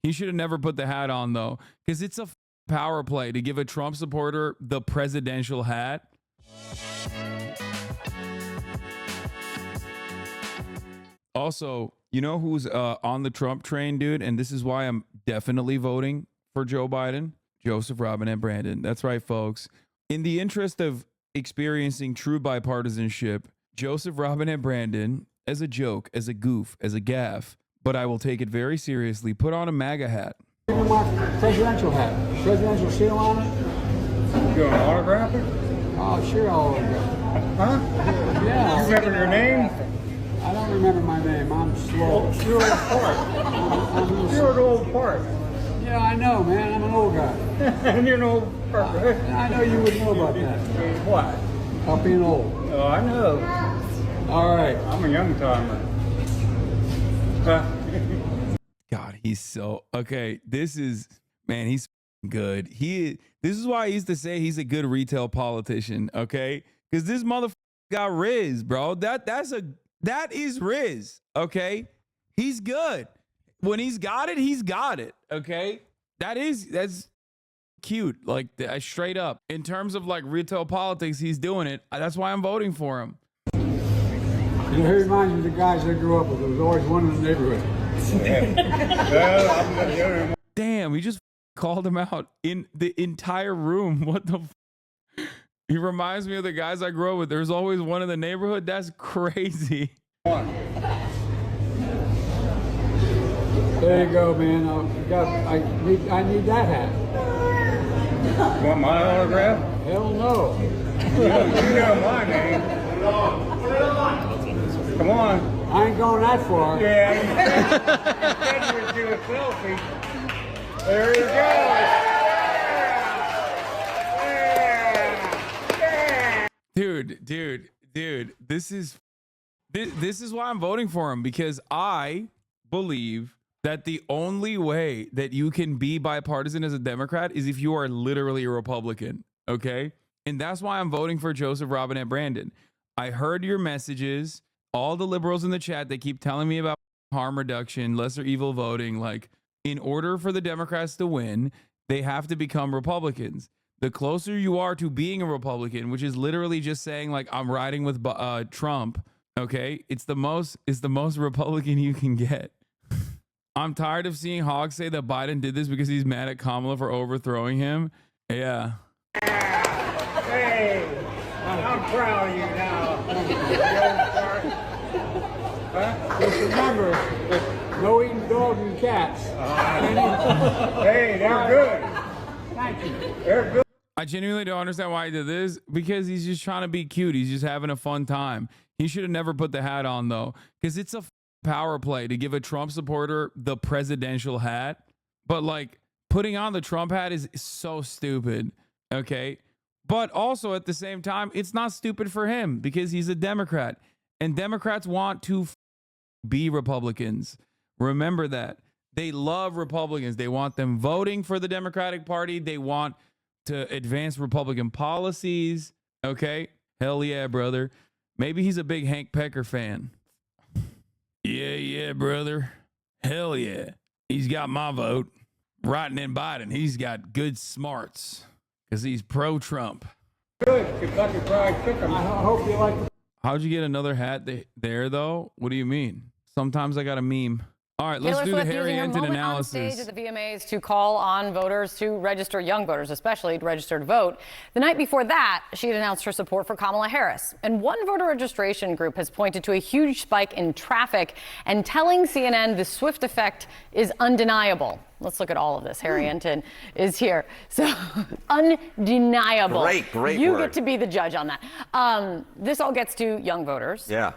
He should have never put the hat on, though, because it's a power play to give a Trump supporter the presidential hat. Also, you know who's on the Trump train, dude? And this is why I'm definitely voting for Joe Biden. Joseph Robinette Brandon. That's right, folks. In the interest of experiencing true bipartisanship, Joseph Robinette Brandon, as a joke, as a goof, as a gaffe, but I will take it very seriously, put on a MAGA hat. Presidential hat. Presidential seal on it. You want to autograph it? Oh, sure I'll autograph it. Huh? Yeah. You remember your name? I don't remember my name. I'm slow. You're an old part. You're an old part. Yeah, I know, man. I'm an old guy. And you're an old part. I know you would know about that. What? About being old. Oh, I know. All right. I'm a young timer. God, he's so okay. This is, man, he's good. This is why I used to say he's a good retail politician. Okay, because this motherfucker got Riz, bro. That is Riz. Okay, he's good. When he's got it, he's got it. Okay, that's cute. Like straight up in terms of like retail politics, he's doing it. That's why I'm voting for him. You know, he reminds me of the guys I grew up with. There was always one in the neighborhood. Well, Damn, we just called him out in the entire room. What the He reminds me of the guys I grew up with. There's always one in the neighborhood. That's crazy. There you go, man. I need that hat. want my autograph? Hell no. You know my name. Come on. I ain't going that far. Yeah. You said you would do a selfie. There you go. Dude, this is why I'm voting for him, because I believe that the only way that you can be bipartisan as a Democrat is if you are literally a Republican, okay? And that's why I'm voting for Joseph Robinette Brandon. I heard your messages, all the liberals in the chat, they keep telling me about harm reduction, lesser evil voting. Like, in order for the Democrats to win, they have to become Republicans. The closer you are to being a Republican, which is literally just saying like I'm riding with Trump, okay? It's the most Republican you can get. I'm tired of seeing Hogg say that Biden did this because he's mad at Kamala for overthrowing him. Yeah. Hey, I'm proud of you now. Huh? Just remember, no eating dogs and cats. Hey, they're good. Thank you. They're good. I genuinely don't understand why he did this, because he's just trying to be cute. He's just having a fun time. He should have never put the hat on, though, because it's a power play to give a Trump supporter the presidential hat. But like putting on the Trump hat is so stupid. Okay. But also at the same time, it's not stupid for him because he's a Democrat, and Democrats want to be Republicans. Remember that. They love Republicans. They want them voting for the Democratic Party. They want to advance Republican policies. Okay. Hell yeah, brother. Maybe he's a big Hank Pecker fan. Yeah, brother. Hell yeah. He's got my vote. Writing in Biden, he's got good smarts because he's pro-Trump. Good. Kentucky Fried Chicken. I hope you like it. How'd you get another hat there, though? What do you mean? Sometimes I got a meme. All right, let's do the Harry Hinton analysis. On stage at the VMAs to call on voters to register, young voters especially, to register to vote. The night before that, she had announced her support for Kamala Harris. And one voter registration group has pointed to a huge spike in traffic and telling CNN the swift effect is undeniable. Let's look at all of this. Harry Hinton is here. So, undeniable. Great You word. get to be the judge on that. This all gets to young voters. Yeah.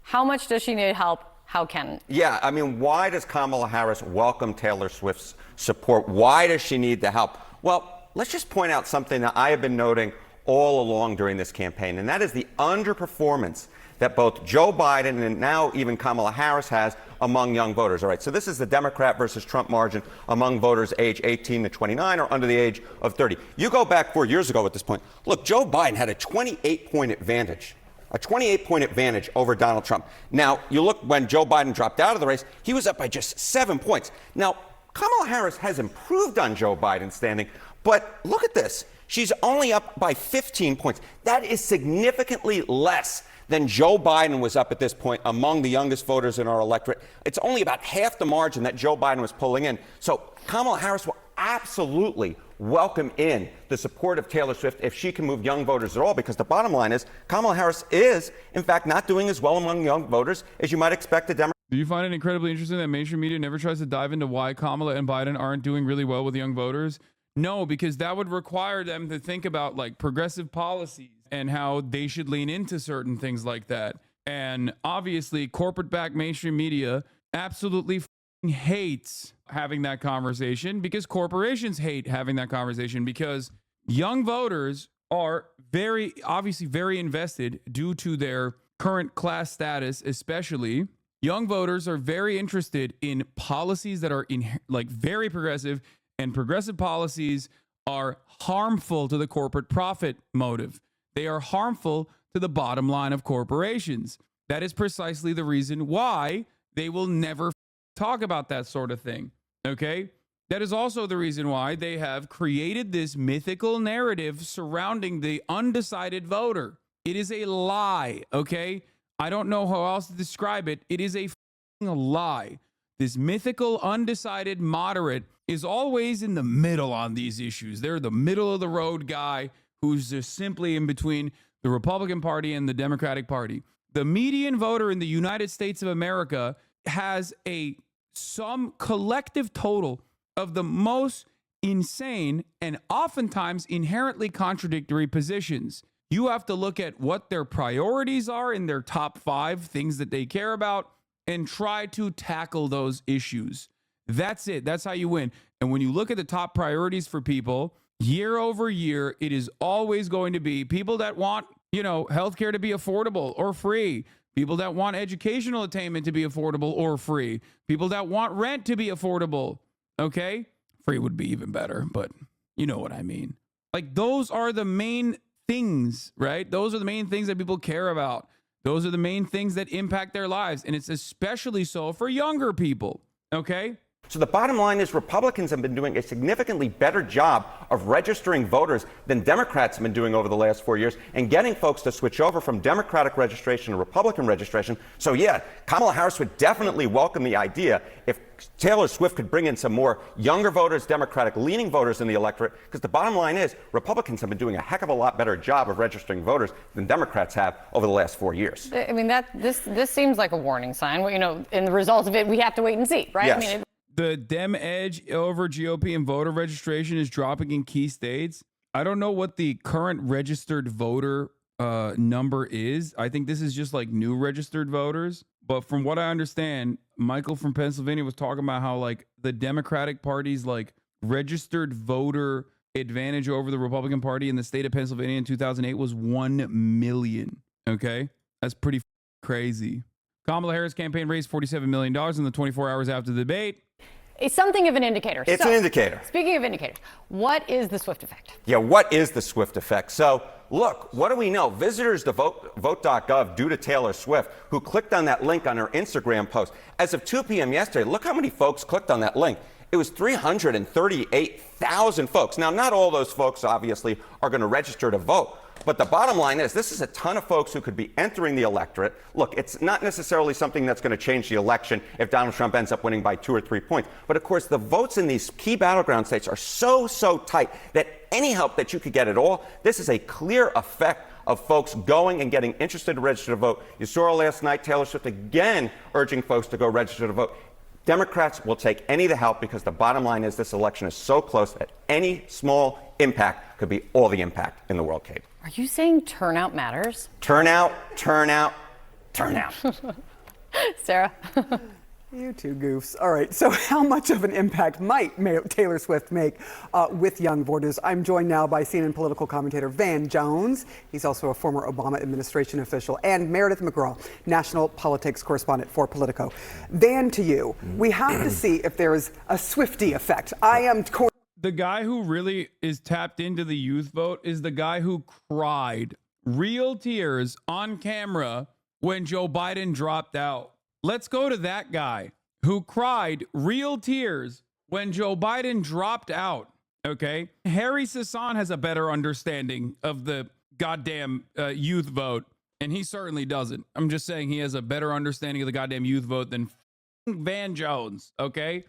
How much does she need help? How can? Yeah, I mean, why does Kamala Harris welcome Taylor Swift's support? Why does she need the help? Well, let's just point out something that I have been noting all along during this campaign, and that is the underperformance that both Joe Biden and now even Kamala Harris has among young voters. All right, so this is the Democrat versus Trump margin among voters age 18 to 29 or under the age of 30. You go back 4 years ago at this point. Look, Joe Biden had a 28-point advantage. A 28-point advantage over Donald Trump. Now, you look when Joe Biden dropped out of the race, he was up by just 7 points. Now, Kamala Harris has improved on Joe Biden's standing, but look at this. She's only up by 15 points. That is significantly less than Joe Biden was up at this point among the youngest voters in our electorate. It's only about half the margin that Joe Biden was pulling in. So Kamala Harris will absolutely welcome in the support of Taylor Swift if she can move young voters at all, because the bottom line is Kamala Harris is, in fact, not doing as well among young voters as you might expect a Democrat. Do you find it incredibly interesting that mainstream media never tries to dive into why Kamala and Biden aren't doing really well with young voters? No, because that would require them to think about like progressive policies and how they should lean into certain things like that. And obviously, corporate-backed mainstream media absolutely hates having that conversation, because corporations hate having that conversation, because young voters are obviously very invested due to their current class status, especially. Young voters are very interested in policies that are very progressive, and progressive policies are harmful to the corporate profit motive. They are harmful to the bottom line of corporations. That is precisely the reason why they will never talk about that sort of thing. Okay? That is also the reason why they have created this mythical narrative surrounding the undecided voter. It is a lie, okay? I don't know how else to describe it. It is a lie. This mythical undecided moderate is always in the middle on these issues. They're the middle of the road guy who's just simply in between the Republican Party and the Democratic Party. The median voter in the United States of America has some collective total of the most insane and oftentimes inherently contradictory positions. You have to look at what their priorities are in their top 5 things that they care about and try to tackle those issues. That's it. That's how you win. And when you look at the top priorities for people, year over year, it is always going to be people that want, healthcare to be affordable or free. People that want educational attainment to be affordable or free. People that want rent to be affordable. Okay? Free would be even better, but you know what I mean. Like, those are the main things, right? Those are the main things that people care about. Those are the main things that impact their lives. And it's especially so for younger people. Okay? So the bottom line is Republicans have been doing a significantly better job of registering voters than Democrats have been doing over the last 4 years, and getting folks to switch over from Democratic registration to Republican registration. So yeah, Kamala Harris would definitely welcome the idea if Taylor Swift could bring in some more younger voters, Democratic-leaning voters in the electorate, because the bottom line is Republicans have been doing a heck of a lot better job of registering voters than Democrats have over the last 4 years. I mean, this seems like a warning sign. Well, and the result of it, we have to wait and see, right? Yes. I mean, the Dem edge over GOP and voter registration is dropping in key states. I don't know what the current registered voter number is. I think this is just like new registered voters. But from what I understand, Michael from Pennsylvania was talking about how like the Democratic Party's like registered voter advantage over the Republican Party in the state of Pennsylvania in 2008 was 1 million. Okay, that's pretty crazy. Kamala Harris' campaign raised $47 million in the 24 hours after the debate. It's something of an indicator. It's an indicator. Speaking of indicators, what is the Swift effect? Yeah, what is the Swift effect? So, look, what do we know? Visitors to vote.gov due to Taylor Swift, who clicked on that link on her Instagram post. As of 2 p.m. yesterday, look how many folks clicked on that link. It was 338,000 folks. Now, not all those folks, obviously, are going to register to vote. But the bottom line is this is a ton of folks who could be entering the electorate. Look, it's not necessarily something that's going to change the election if Donald Trump ends up winning by 2 or 3 points. But of course, the votes in these key battleground states are so tight that any help that you could get at all, this is a clear effect of folks going and getting interested to register to vote. You saw last night Taylor Swift again urging folks to go register to vote. Democrats will take any of the help because the bottom line is this election is so close that any small impact could be all the impact in the world, Kate. Are you saying turnout matters? Turnout. Sarah? You two goofs. All right, so how much of an impact might Taylor Swift make with young voters? I'm joined now by CNN political commentator Van Jones. He's also a former Obama administration official, and Meredith McGraw, national politics correspondent for Politico. Van, to you, we have to see if there is a Swiftie effect. The guy who really is tapped into the youth vote is the guy who cried real tears on camera when Joe Biden dropped out. Let's go to that guy who cried real tears when Joe Biden dropped out, okay, Harry Hasan has a better understanding of the goddamn youth vote, and he certainly doesn't. I'm just saying he has a better understanding of the goddamn youth vote than Van Jones, okay?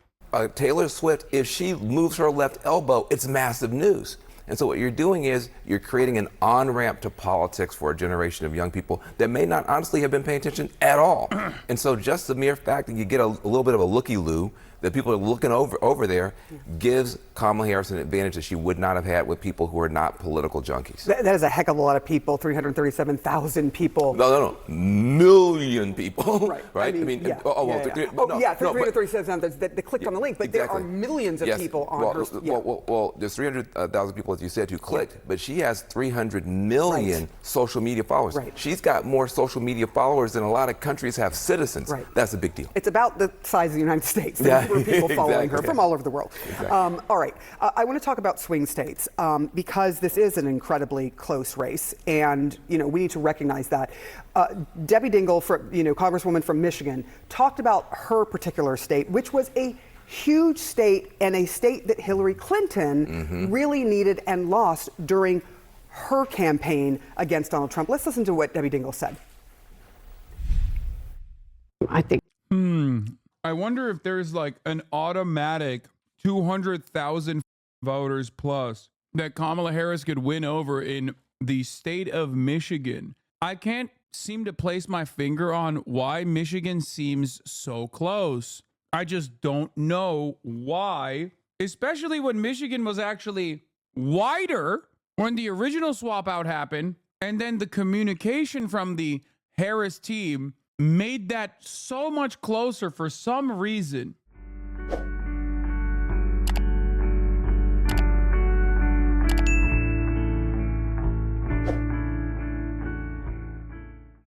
Taylor Swift, if she moves her left elbow, it's massive news. And so what you're doing is you're creating an on-ramp to politics for a generation of young people that may not honestly have been paying attention at all. And so just the mere fact that you get a little bit of a looky-loo, that people are looking over there, gives Kamala Harris an advantage that she would not have had with people who are not political junkies. That is a heck of a lot of people, 337,000 people. No. Million people. Right. Right? I mean, 337,000 that clicked on the link, but exactly. there are millions of people on her. Well, there's 300,000 people, as you said, who clicked, but she has 300 million social media followers. Right. She's got more social media followers than a lot of countries have citizens. Right. That's a big deal. It's about the size of the United States. Yeah. For people following her Exactly. from all over the world. Exactly. All right. I want to talk about swing states because this is an incredibly close race, and we need to recognize that. Debbie Dingell, Congresswoman from Michigan, talked about her particular state, which was a huge state and a state that Hillary Clinton really needed and lost during her campaign against Donald Trump. Let's listen to what Debbie Dingell said. I think. I wonder if there's like an automatic 200,000 voters plus that Kamala Harris could win over in the state of Michigan. I can't seem to place my finger on why Michigan seems so close. I just don't know why, especially when Michigan was actually wider when the original swap out happened, and then the communication from the Harris team made that so much closer for some reason.